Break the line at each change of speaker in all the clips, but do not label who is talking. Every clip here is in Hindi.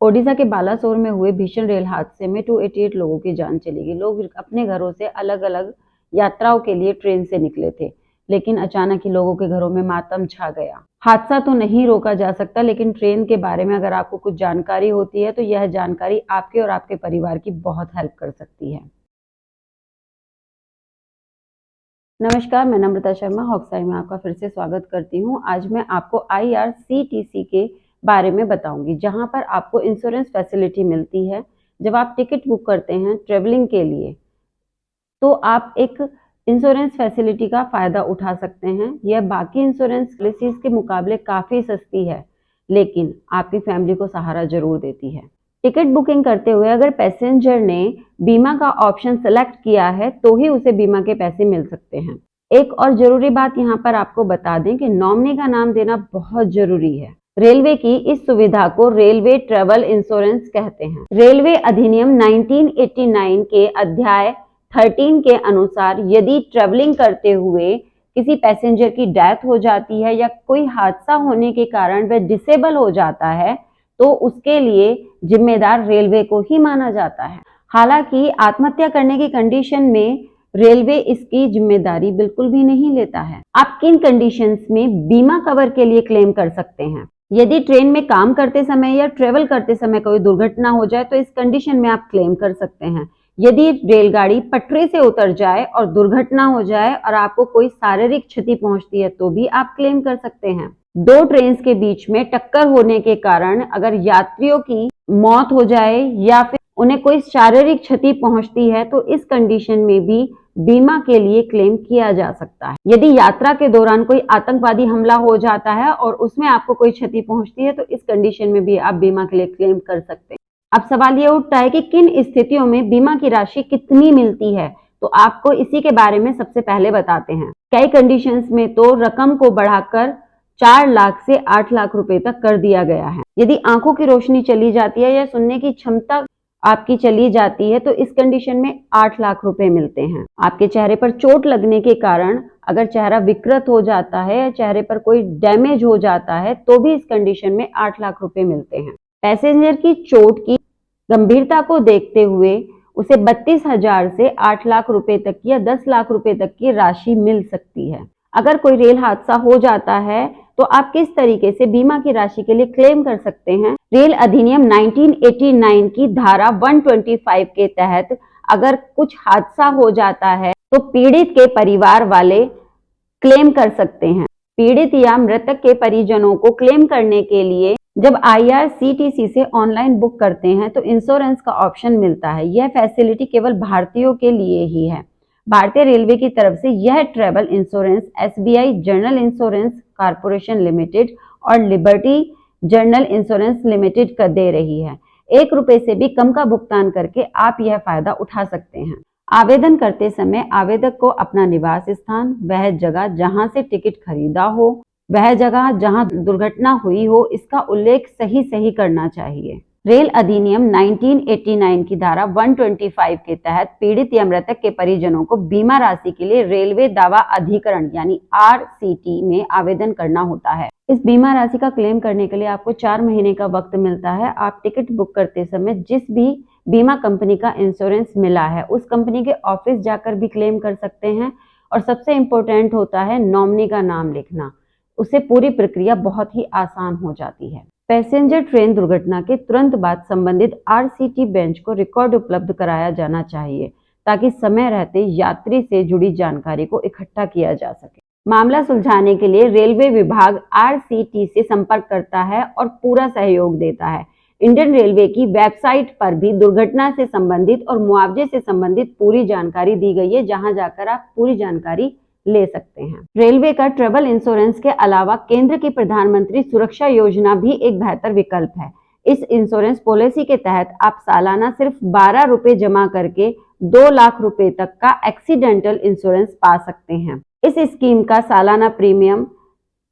ओडिशा के बालासोर में हुए भीषण रेल हादसे में 288 लोगों की जान चली गई। लोग अपने घरों से अलग अलग यात्राओं के लिए ट्रेन से निकले थे, लेकिन अचानक ही लोगों के घरों में मातम छा गया। हादसा तो नहीं रोका जा सकता, लेकिन ट्रेन के बारे में अगर आपको कुछ जानकारी होती है तो यह जानकारी आपके और आपके परिवार की बहुत हेल्प कर सकती है। नमस्कार, मैं नम्रता शर्मा हॉक्साई में आपका फिर से स्वागत करती हूँ। आज मैं आपको IRCTC के बारे में बताऊंगी, जहां पर आपको इंश्योरेंस फैसिलिटी मिलती है। जब आप टिकट बुक करते हैं ट्रेवलिंग के लिए, तो आप एक इंश्योरेंस फैसिलिटी का फायदा उठा सकते हैं। यह बाकी इंश्योरेंस पॉलिसीज के मुकाबले काफी सस्ती है, लेकिन आपकी फैमिली को सहारा जरूर देती है। टिकट बुकिंग करते हुए अगर पैसेंजर ने बीमा का ऑप्शन सेलेक्ट किया है तो ही उसे बीमा के पैसे मिल सकते हैं। एक और जरूरी बात यहाँ पर आपको बता दें कि नॉमिनी का नाम देना बहुत जरूरी है। रेलवे की इस सुविधा को रेलवे ट्रैवल इंश्योरेंस कहते हैं। रेलवे अधिनियम 1989 के अध्याय 13 के अनुसार यदि ट्रैवलिंग करते हुए किसी पैसेंजर की डेथ हो जाती है या कोई हादसा होने के कारण वह डिसेबल हो जाता है, तो उसके लिए जिम्मेदार रेलवे को ही माना जाता है। हालांकि आत्महत्या करने की कंडीशन में रेलवे इसकी जिम्मेदारी बिल्कुल भी नहीं लेता है। आप किन कंडीशंस में बीमा कवर के लिए क्लेम कर सकते हैं? यदि ट्रेन में काम करते समय या ट्रेवल करते समय कोई दुर्घटना हो जाए तो इस कंडीशन में आप क्लेम कर सकते हैं। यदि रेलगाड़ी पटरी से उतर जाए और दुर्घटना हो जाए और आपको कोई शारीरिक क्षति पहुंचती है तो भी आप क्लेम कर सकते हैं। दो ट्रेन्स के बीच में टक्कर होने के कारण अगर यात्रियों की मौत हो जाए या फिर उन्हें कोई शारीरिक क्षति पहुंचती है तो इस कंडीशन में भी बीमा के लिए क्लेम किया जा सकता है। यदि यात्रा के दौरान कोई आतंकवादी हमला हो जाता है और उसमें आपको कोई क्षति पहुंचती है तो इस कंडीशन में भी आप बीमा के लिए क्लेम कर सकते हैं। अब सवाल ये उठता है कि किन स्थितियों में बीमा की राशि कितनी मिलती है, तो आपको इसी के बारे में सबसे पहले बताते हैं। कई कंडीशंस में तो रकम को बढ़ाकर 4 लाख से 8 लाख रुपए तक कर दिया गया है। यदि आंखों की रोशनी चली जाती है या सुनने की क्षमता आपकी चली जाती है तो इस कंडीशन में 8 लाख रुपए मिलते हैं। आपके चेहरे पर चोट लगने के कारण अगर चेहरा विकृत हो जाता है या चेहरे पर कोई डैमेज हो जाता है तो भी इस कंडीशन में 8 लाख रुपए मिलते हैं। पैसेंजर की चोट की गंभीरता को देखते हुए उसे 32,000 से 8 लाख रुपए तक या 10 लाख रुपए तक की राशि मिल सकती है। अगर कोई रेल हादसा हो जाता है तो आप किस तरीके से बीमा की राशि के लिए क्लेम कर सकते हैं? रेल अधिनियम 1989 की धारा 125 के तहत अगर कुछ हादसा हो जाता है तो पीड़ित के परिवार वाले क्लेम कर सकते हैं। पीड़ित या मृतक के परिजनों को क्लेम करने के लिए जब IRCTC से ऑनलाइन बुक करते हैं तो इंश्योरेंस का ऑप्शन मिलता है। यह फैसिलिटी केवल भारतीयों के लिए ही है। भारतीय रेलवे की तरफ से यह travel insurance SBI general insurance corporation limited और लिबर्टी जनरल इंश्योरेंस लिमिटेड का दे रही है। 1 रुपए से भी कम का भुगतान करके आप यह फायदा उठा सकते हैं। आवेदन करते समय आवेदक को अपना निवास स्थान, वह जगह जहां से टिकट खरीदा हो, वह जगह जहां दुर्घटना हुई हो, इसका उल्लेख सही करना चाहिए। रेल अधिनियम 1989 की धारा 125 के तहत पीड़ित या मृतक के परिजनों को बीमा राशि के लिए रेलवे दावा अधिकरण यानी RCT में आवेदन करना होता है। इस बीमा राशि का क्लेम करने के लिए आपको 4 महीने का वक्त मिलता है। आप टिकट बुक करते समय जिस भी बीमा कंपनी का इंश्योरेंस मिला है उस कंपनी के ऑफिस जाकर भी क्लेम कर सकते हैं। और सबसे इम्पोर्टेंट होता है नॉमिनी का नाम लिखना, उससे पूरी प्रक्रिया बहुत ही आसान हो जाती है। पैसेंजर ट्रेन दुर्घटना के तुरंत बाद संबंधित RCT बेंच को रिकॉर्ड उपलब्ध कराया जाना चाहिए ताकि समय रहते यात्री से जुड़ी जानकारी को इकट्ठा किया जा सके। मामला सुलझाने के लिए रेलवे विभाग RCT से संपर्क करता है और पूरा सहयोग देता है। इंडियन रेलवे की वेबसाइट पर भी दुर्घटना से संबंधित और मुआवजे से संबंधित पूरी जानकारी दी गई है, जहां जाकर आप पूरी जानकारी ले सकते हैं। रेलवे का ट्रैवल इंश्योरेंस के अलावा केंद्र की प्रधानमंत्री सुरक्षा योजना भी एक बेहतर विकल्प है। इस इंश्योरेंस पॉलिसी के तहत आप सालाना सिर्फ 12 रुपए जमा करके 2 लाख रुपए तक का एक्सीडेंटल इंश्योरेंस पा सकते हैं। इस स्कीम का सालाना प्रीमियम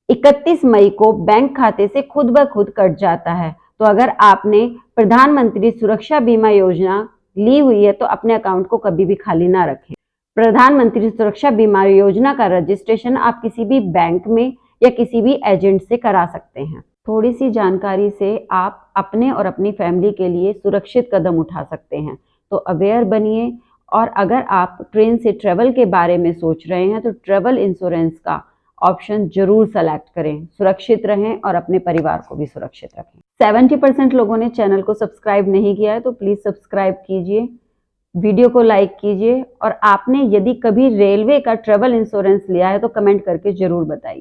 31 मई को बैंक खाते से खुद ब खुद कट जाता है। तो अगर आपने प्रधानमंत्री सुरक्षा बीमा योजना ली हुई है तो अपने अकाउंट को कभी भी खाली ना रखें। प्रधानमंत्री सुरक्षा बीमा योजना का रजिस्ट्रेशन आप किसी भी बैंक में या किसी भी एजेंट से करा सकते हैं। थोड़ी सी जानकारी से आप अपने और अपनी फैमिली के लिए सुरक्षित कदम उठा सकते हैं। तो अवेयर बनिए, और अगर आप ट्रेन से ट्रैवल के बारे में सोच रहे हैं तो ट्रैवल इंश्योरेंस का ऑप्शन जरूर सेलेक्ट करें। सुरक्षित रहें और अपने परिवार को भी सुरक्षित रखें। 70% लोगों ने चैनल को सब्सक्राइब नहीं किया है, तो प्लीज सब्सक्राइब कीजिए, वीडियो को लाइक कीजिए, और आपने यदि कभी रेलवे का ट्रैवल इंश्योरेंस लिया है तो कमेंट करके जरूर बताइए।